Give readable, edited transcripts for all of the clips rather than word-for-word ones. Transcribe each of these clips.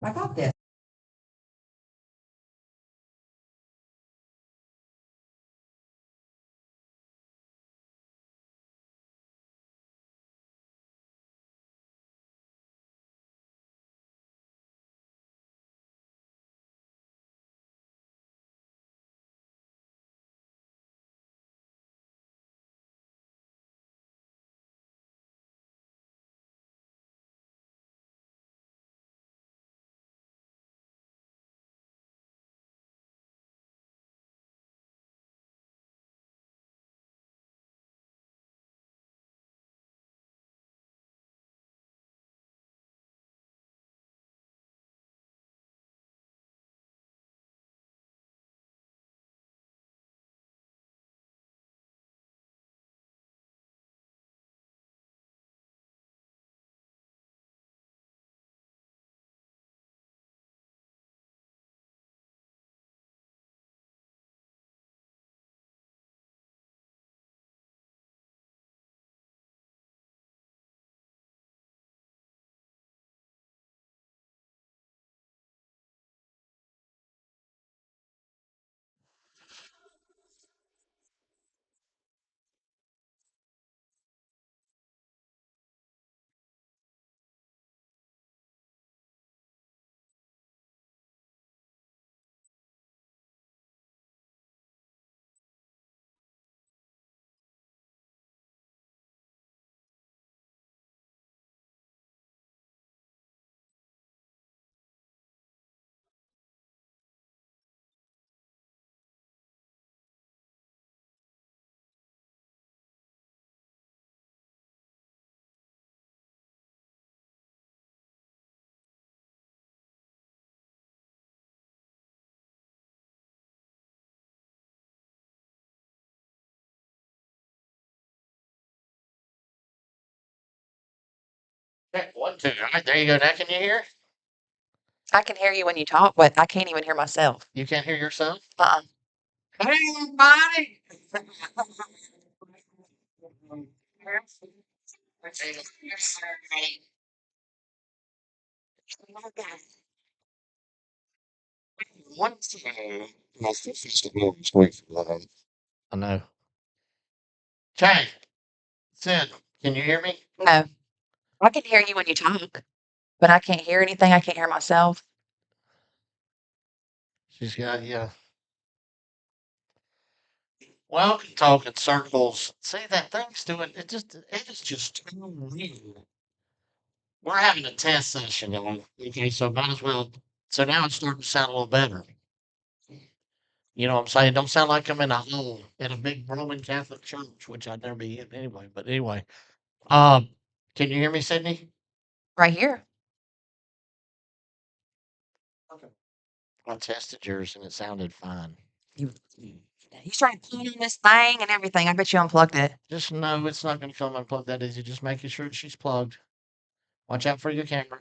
I got this. Check 1, 2. All right, there you go. Now can you hear? I can hear you when you talk, but I can't even hear myself. You can't hear yourself? Uh-uh. Hey, everybody! One, two. My sister's festival this week. I know. Jay, Sid, can you hear me? No, I can hear you when you talk, but I can't hear anything. I can't hear myself. She's got, yeah. Well, talk in circles. See, that thing's doing it is just too weird. We're having a test session, y'all. Okay, so might as well. So now it's starting to sound a little better. You know what I'm saying? Don't sound like I'm in a hole in a big Roman Catholic church, which I'd never be in anyway. But anyway, um, can you hear me, Sydney? Right here. Okay. I tested yours and it sounded fine. You, he's trying to plug in this thing and everything. I bet you unplugged it. Just know it's not going to come unplugged that easy. Just making sure she's plugged. Watch out for your camera.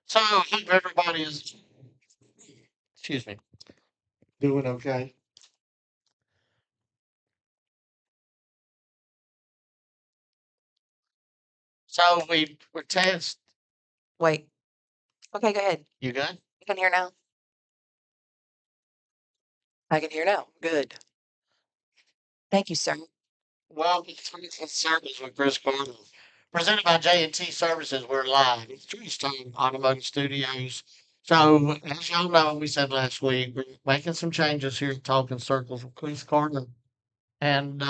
So, hope everybody is, excuse me, doing okay. So, we're test. Wait. Okay, go ahead. You good? You can hear now. I can hear now. Good. Thank you, sir. Well, it's Circles with Chris Carter. Presented by J&T Services, we're live. It's Treestone Automotive Studios. So, as y'all know, we said last week, we're making some changes here at Talking Circles with Chris Carter. And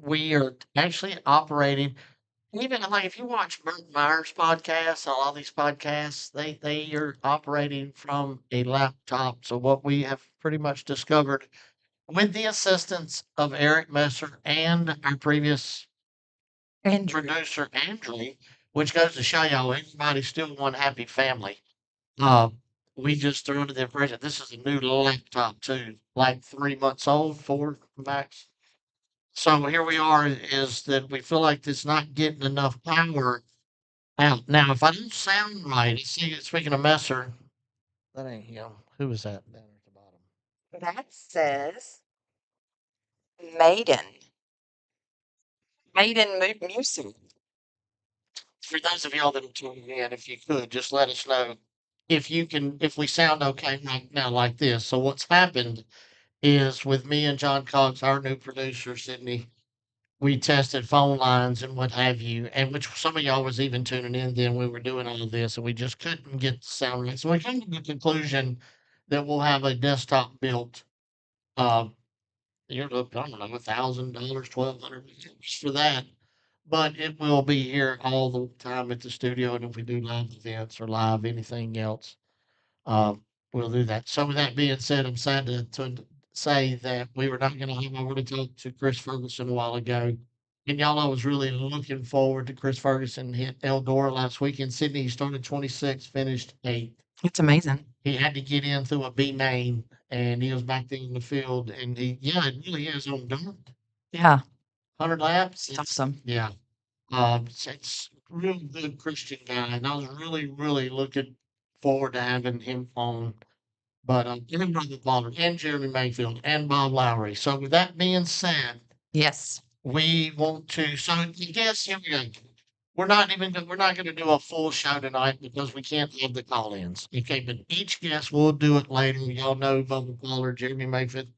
we are actually operating, even like if you watch Bert Myers' podcast, a lot of these podcasts, they are operating from a laptop. So, what we have pretty much discovered with the assistance of Eric Messer and our previous Andrew. producer Andrew, which goes to show y'all everybody's still one happy family. Uh, we just threw into the impression this is a new laptop too, like 3 months old, four max. So here we are, is that we feel like it's not getting enough power out. Now, if I don't sound right, see, speaking of Messer, that ain't him. Who was that down at the bottom? That says Maiden. Maiden Music. for those of y'all that are tuning in, if you could, just let us know if we sound okay right now like this. So what's happened is with me and John Cox, our new producer, Sydney, we tested phone lines and what have you, and which some of y'all was even tuning in then we were doing all of this, and we just couldn't get the sound right. So we came to the conclusion that we'll have a desktop built. Uh, you're looking, I don't know, $1,000, 1,200 for that. But it will be here all the time at the studio, and if we do live events or live anything else, um, we'll do that. So with that being said, I'm sad to say that we were not going to have. I already talked to Chris Ferguson a while ago, and y'all, I was really looking forward to Chris Ferguson hit Eldora last week in Sydney. He started 26, finished 8th. It's amazing. He had to get in through a B main, and he was back there in the field, and yeah, it really is on dirt. Yeah, 100 laps. it's awesome. Yeah. It's real good Christian guy, and I was really, really looking forward to having him on. But and Brother Pollard and Jeremy Mayfield and Bob Lowry. So with that being said, Yes. we want to. So I guess here we go. We're not going to do a full show tonight because we can't have the call-ins. Okay, but each guest will do it later. Y'all know Bubba Pollard, Jeremy Mayfield.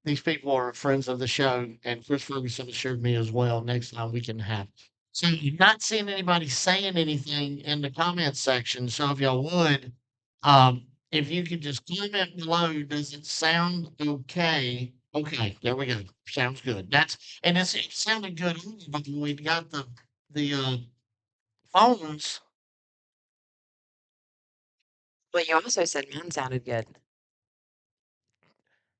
These people are friends of the show, and Chris Ferguson assured me as well. Next time we can have. So you're not seeing anybody saying anything in the comment section. So if y'all would, if you could just comment below, does it sound okay? Okay, there we go. Sounds good. It sounded good, but we got the phones. Well, you also said mine sounded good.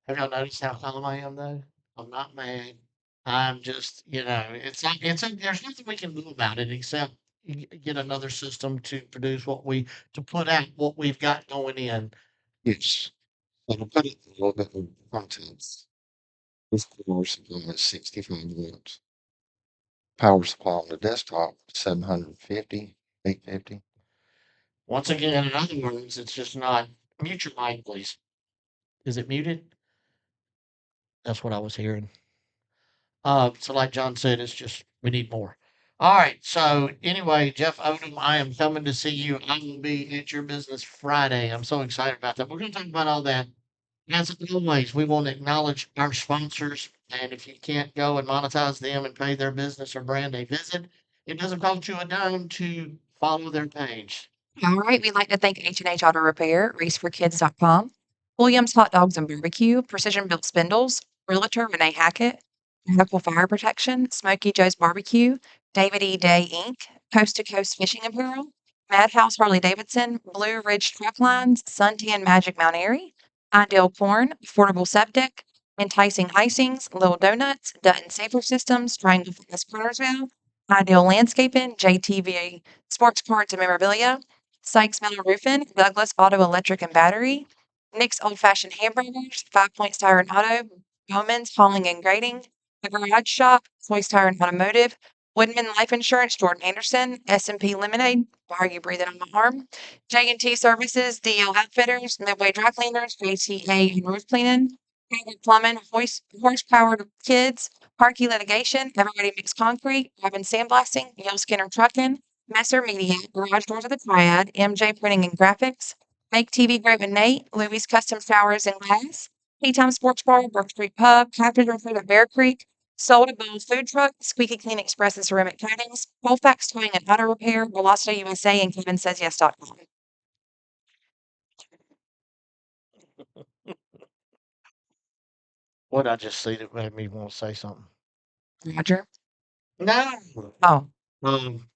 Have y'all noticed how calm I am though? I'm not mad. I'm just, there's nothing we can do about it except get another system to produce to put out what we've got going in. Yes. And to put it a little bit in context, this power supply is 65 watts. Power supply on the desktop, 750, 850. Once again, in other words, it's just not. Mute your mic, please. Is it muted? That's what I was hearing. So like John said, it's just we need more. All right. So anyway, Jeff Odom, I am coming to see you. I will be at your business Friday. I'm so excited about that. We're going to talk about all that. As always, we want to acknowledge our sponsors. And if you can't go and monetize them and pay their business or brand a visit, it doesn't cost you a dime to follow their page. All right, we'd like to thank H&H Auto Repair, raceforkids.com, Williams Hot Dogs and Barbecue, Precision Built Spindles, Realtor Renee Hackett, Medical Fire Protection, Smoky Joe's Barbecue, David E. Day Inc., Coast to Coast Fishing Apparel, Madhouse Harley Davidson, Blue Ridge Truck Lines, Suntan Magic Mount Airy, Ideal Corn, Affordable Septic, Enticing Icings, Little Donuts, Dutton Safer Systems, Triangle Fitness Cartersville, Ideal Landscaping, JTV Sports Cards and Memorabilia, Sykes Metal Roofing, Douglas Auto Electric and Battery, Nick's Old Fashioned Hamburgers, Five Point Tire and Auto, Bowman's Hauling and Grading, The Garage Shop, Choice Tire and Automotive, Woodman Life Insurance, Jordan Anderson, S&P Lemonade, why are you breathing on my arm? J&T Services, DL Outfitters, Midway Dry Cleaners, JTA and Roof Cleaning, Hayward Plumbing, Horsepower Kids, Parkey Litigation, Everybody Mixed Concrete, Robin Sandblasting, Yale Skinner Trucking, Messer Media, Garage Doors of the Triad, MJ Printing and Graphics, Make TV Great with Nate, Louis Custom Showers and Glass, P-Time Sports Bar, Brook Street Pub, Captain Food at Bear Creek, Soul to Bowl Food Truck, Squeaky Clean Express and Ceramic Coatings, Colfax Towing and Auto Repair, Velocity USA, and KevinSaysYes.com. What I just see that made me want to say something. Roger. No. Oh, Um,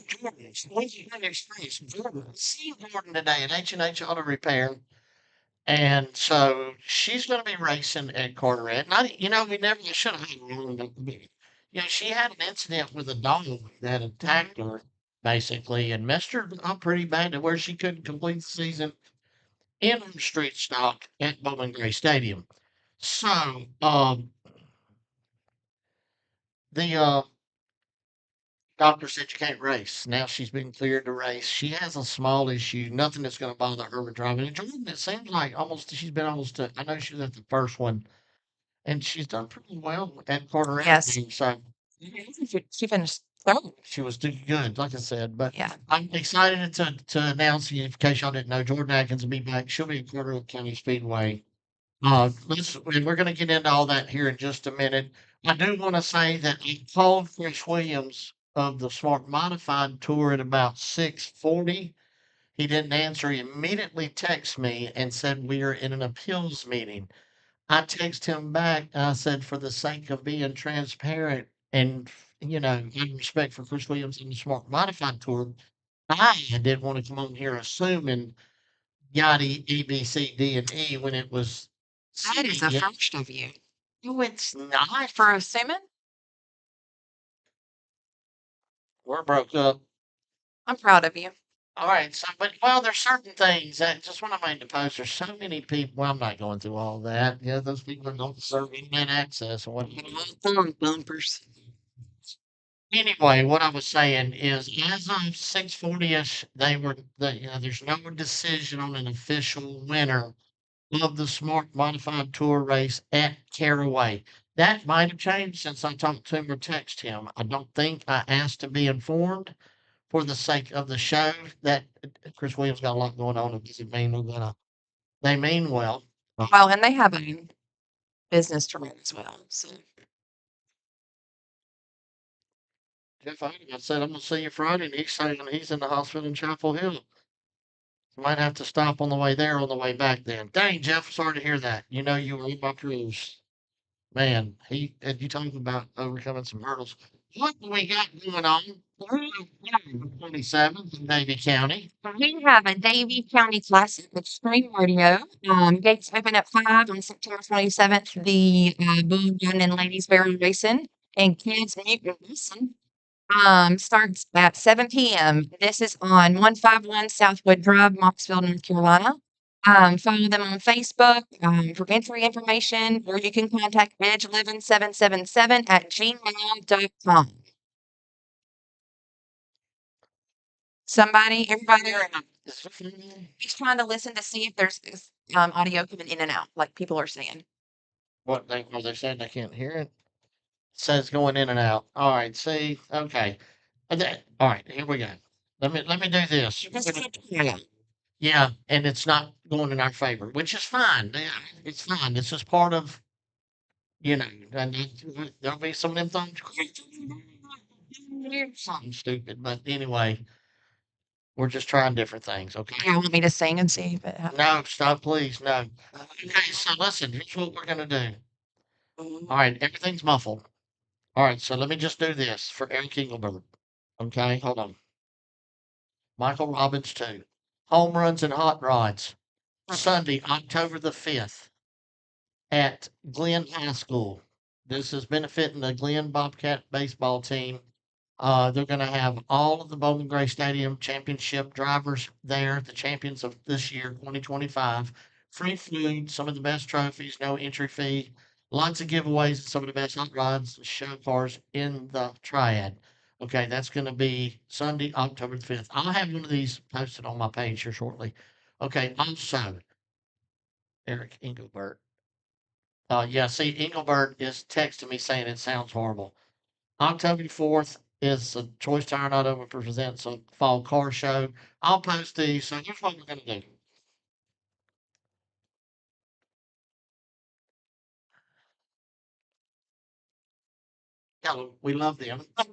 Jordan, what's your experience? Jordan, see Jordan today at H&H Auto Repair. And so she's going to be racing at Carteret. And we never should have had her on she had an incident with a dog that attacked her, basically, and messed her up pretty bad to where she couldn't complete the season in her street stock at Bowman Gray Stadium. So, the doctor said you can't race. Now she's been cleared to race. She has a small issue, nothing that's going to bother her with driving. And Jordan, it seems like she's been almost to, I know she was at the first one. and she's done pretty well at Carteret Yes. games. So She finished third. she was doing good, like I said. But Yeah. I'm excited to announce you, in case y'all didn't know, Jordan Atkins will be back. She'll be at Carteret County Speedway. We're going to get into all that here in just a minute. I do want to say that I called Chris Williams of the Smart Modified Tour at about 6:40. He didn't answer. He immediately texted me and said we are in an appeals meeting. I texted him back. I said, for the sake of being transparent and, in respect for Chris Williams and the Smart Modified Tour, I didn't want to come on here assuming Yachty A, B, C, D, and E when it was That is a C. first of you. No, it's not. For assuming? We're broke up. I'm proud of you. All right, so well, there's certain things that just when I made the post, there's so many people. Well, I'm not going through all that. Yeah, those people don't deserve internet access or whatnot. Phone bumpers. Anyway, what I was saying is, as of 6:40ish, there's no decision on an official winner of the Smart Modified Tour race at Caraway. That might have changed since I talked to him or texted him. I don't think I asked to be informed for the sake of the show. That Chris Williams got a lot going on. It doesn't mean we're gonna. They mean well. Well, and they have a business to run as well. So Jeff I said I'm gonna see you Friday, and he's saying he's in the hospital in Chapel Hill. Might have to stop on the way there, on the way back then. Dang, Jeff, sorry to hear that. You know you were in my cruise. Man, and you talking about overcoming some hurdles. What do we got going on? 27th in Davie County. we have a Davie County Classic Extreme Rodeo. Gates open at 5 on September 27th. The Bull Gun and Ladies Barrel Racing and Kids Mutant Racing starts at 7 p.m. This is on 151 Southwood Drive, Moxville, North Carolina. Follow them on Facebook for entry information, or you can contact ridge11777 at gmail.com. Everybody, he's trying to listen to see if there's this audio coming in and out, like people are saying. What are they saying? They can't hear it. Says going in and out. All right. See. Okay. All right. Here we go. Let me do this. Yeah, and it's not going in our favor, which is fine. Yeah, it's fine. It's just part of, and there'll be some of them things, something stupid. But anyway, we're just trying different things, okay? You want me to sing and see if it happens? No, stop, please. No. Okay, so listen, here's what we're going to do. All right, everything's muffled. All right, so let me just do this for Eric Engelberg. Okay, hold on. Michael Robbins, too. Home runs and hot rods. Sunday, October the 5th. At Glenn High School. This is benefiting the Glenn Bobcat baseball team. They're going to have all of the Bowman Gray Stadium championship drivers there, the champions of this year, 2025. Free food, some of the best trophies, no entry fee, lots of giveaways, and some of the best hot rods, show cars in the triad. Okay, that's going to be Sunday, October the 5th. I'll have one of these posted on my page here shortly. Okay, also, Eric Engelbert. Yeah, see, Engelbert is texting me saying it sounds horrible. October 4th is a Choice Tire Not Over presents a fall car show. I'll post these. So here's what we're going to do. Yeah, we love them. I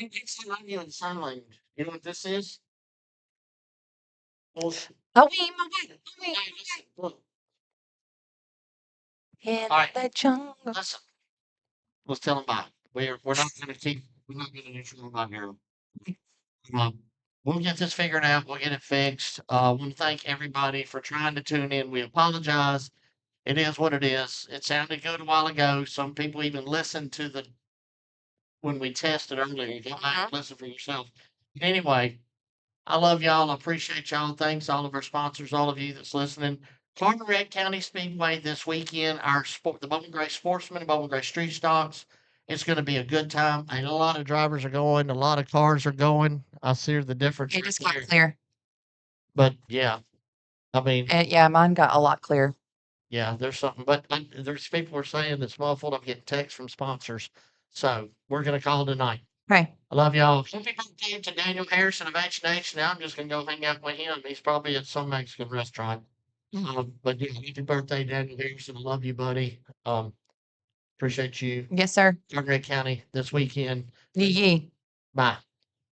actually love you in sign language. You know what this is? Well, Oh, wait, my way. hey, listen, look, In all right, the jungle. listen. Let's tell them about it. We're not going to keep. We're not going to do about here. Um, we'll get this figured out. We'll get it fixed. I want to thank everybody for trying to tune in. We apologize. It is what it is. It sounded good a while ago. Some people even listened to the when we tested earlier. Go back and listen for yourself. Anyway, I love y'all. I appreciate y'all. Thanks all of our sponsors, all of you that's listening. Carteret County Speedway this weekend. The Bowman Gray Sportsman and Bowman Gray Street Stocks. It's going to be a good time. And a lot of drivers are going. A lot of cars are going. I see the difference. It right just got there. clear. But yeah, I mean, Yeah, mine got a lot clearer. Yeah, there's something, but there's people are saying it's muffled. I'm getting texts from sponsors. So we're going to call it a night. Okay. I love y'all. Happy birthday to Daniel Harrison of H&H. Now I'm just going to go hang out with him. He's probably at some Mexican restaurant. But yeah, happy birthday, Daniel Harrison. I love you, buddy. Appreciate you. Yes, sir. Carteret County this weekend. Yee yee. Bye.